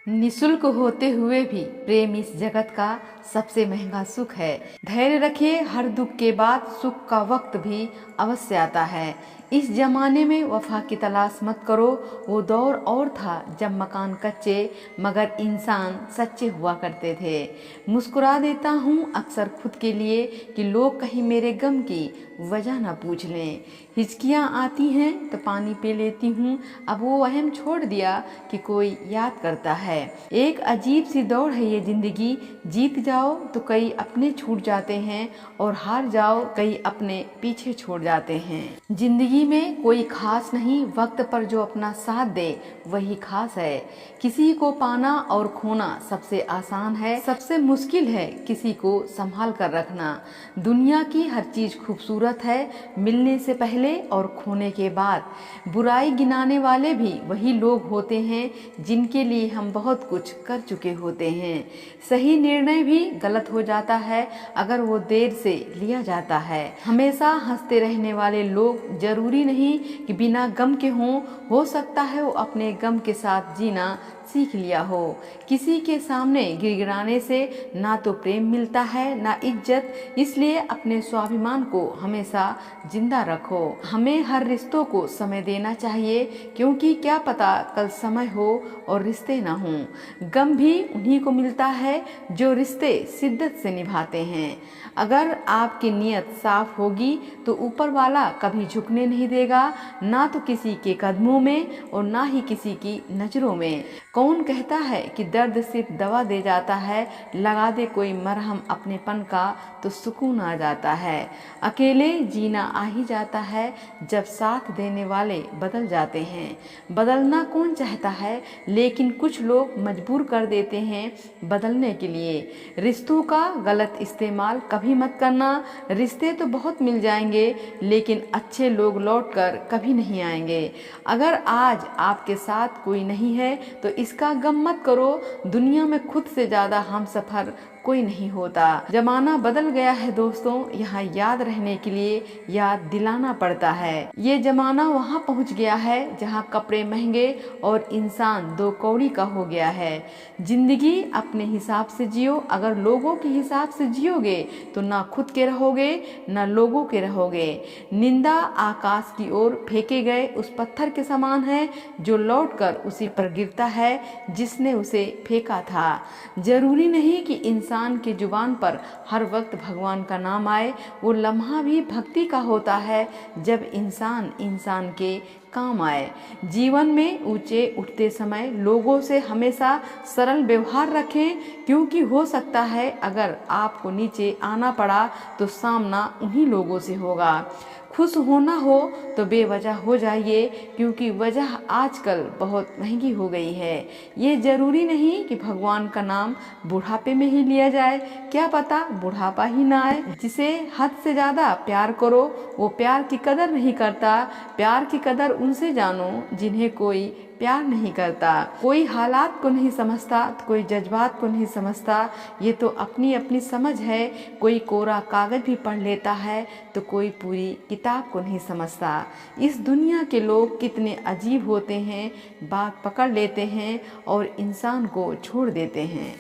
निःशुल्क होते हुए भी प्रेम इस जगत का सबसे महंगा सुख है। धैर्य रखिए, हर दुख के बाद सुख का वक्त भी अवश्य आता है। इस जमाने में वफा की तलाश मत करो। वो दौर और था जब मकान कच्चे मगर इंसान सच्चे हुआ करते थे। मुस्कुरा देता हूँ अक्सर खुद के लिए कि लोग कहीं मेरे गम की वजह ना पूछ लें। हिचकियाँ आती हैं तो पानी पी लेती हूँ, अब वो वहम छोड़ दिया कि कोई याद करता है। एक अजीब सी दौड़ है ये जिंदगी, जीत जाओ तो कई अपने छूट जाते हैं और हार जाओ कई अपने पीछे छोड़ जाते हैं। जिंदगी में कोई खास नहीं, वक्त पर जो अपना साथ दे वही खास है। किसी को पाना और खोना सबसे आसान है, सबसे मुश्किल है किसी को संभाल कर रखना। दुनिया की हर चीज खूबसूरत है, मिलने से पहले और खोने के बाद। बुराई गिनाने वाले भी वही लोग होते हैं जिनके लिए हम बहुत कुछ कर चुके होते हैं। सही निर्णय भी गलत हो जाता है अगर वो देर से लिया जाता है। हमेशा हंसते रहने वाले लोग जरूरी नहीं कि बिना गम के हों, हो सकता है वो अपने गम के साथ जीना सीख लिया हो। किसी के सामने गिड़गिड़ाने से ना तो प्रेम मिलता है ना इज्जत, इसलिए अपने स्वाभिमान को हमेशा जिंदा रखो। हमें हर रिश्तों को समय देना चाहिए, क्योंकि क्या पता कल समय हो और रिश्ते ना हों। गम भी उन्हीं को मिलता है जो रिश्ते शिद्दत से निभाते हैं। अगर आपकी नीयत साफ होगी तो ऊपर वाला कभी झुकने नहीं देगा, ना तो किसी के कदमों में और ना ही किसी की नजरों में। कौन कहता है कि दर्द सिर्फ दवा दे जाता है, लगा दे कोई मरहम अपनेपन का तो सुकून आ जाता है। अकेले जीना आ ही जाता है जब साथ देने वाले बदल जाते हैं। बदलना कौन चाहता है, लेकिन कुछ लोग मजबूर कर देते हैं बदलने के लिए। रिश्तों का गलत इस्तेमाल कभी मत करना। रिश्ते तो बहुत मिल जाएंगे लेकिन अच्छे लोग लौटकर कभी नहीं आएंगे। अगर आज आपके साथ कोई नहीं है तो इसका गम मत करो। दुनिया में खुद से ज्यादा हमसफर कोई नहीं होता। जमाना बदल गया है दोस्तों, यहाँ याद रहने के लिए याद दिलाना पड़ता है। ये जमाना वहाँ पहुँच गया है जहाँ कपड़े महंगे और इंसान दो कौड़ी का हो गया है। जिंदगी अपने हिसाब से जियो। अगर लोगों के हिसाब से जियोगे तो ना खुद के रहोगे ना लोगों के रहोगे। निंदा आकाश की ओर फेंके गए उस पत्थर के समान है जो लौटकर उसी पर गिरता है जिसने उसे फेंका था। जरूरी नहीं कि इंसान के जुबान पर हर वक्त भगवान का नाम आए। वो लम्हा भी भक्ति का होता है जब इंसान इंसान के काम आए। जीवन में ऊंचे उठते समय लोगों से हमेशा सरल व्यवहार रखें, क्योंकि हो सकता है अगर आपको नीचे आना पड़ा तो सामना उन्हीं लोगों से होगा। खुश होना हो तो बेवजह हो जाइए, क्योंकि वजह आजकल बहुत महंगी हो गई है। ये जरूरी नहीं कि भगवान का नाम बुढ़ापे में ही लिया जाए, क्या पता बुढ़ापा ही ना आए। जिसे हद से ज्यादा प्यार करो वो प्यार की कदर नहीं करता। प्यार की कदर उनसे जानो जिन्हें कोई प्यार नहीं करता। कोई हालात को नहीं समझता तो कोई जज्बात को नहीं समझता। ये तो अपनी अपनी समझ है। कोई कोरा कागज भी पढ़ लेता है तो कोई पूरी किताब को नहीं समझता। इस दुनिया के लोग कितने अजीब होते हैं, बात पकड़ लेते हैं और इंसान को छोड़ देते हैं।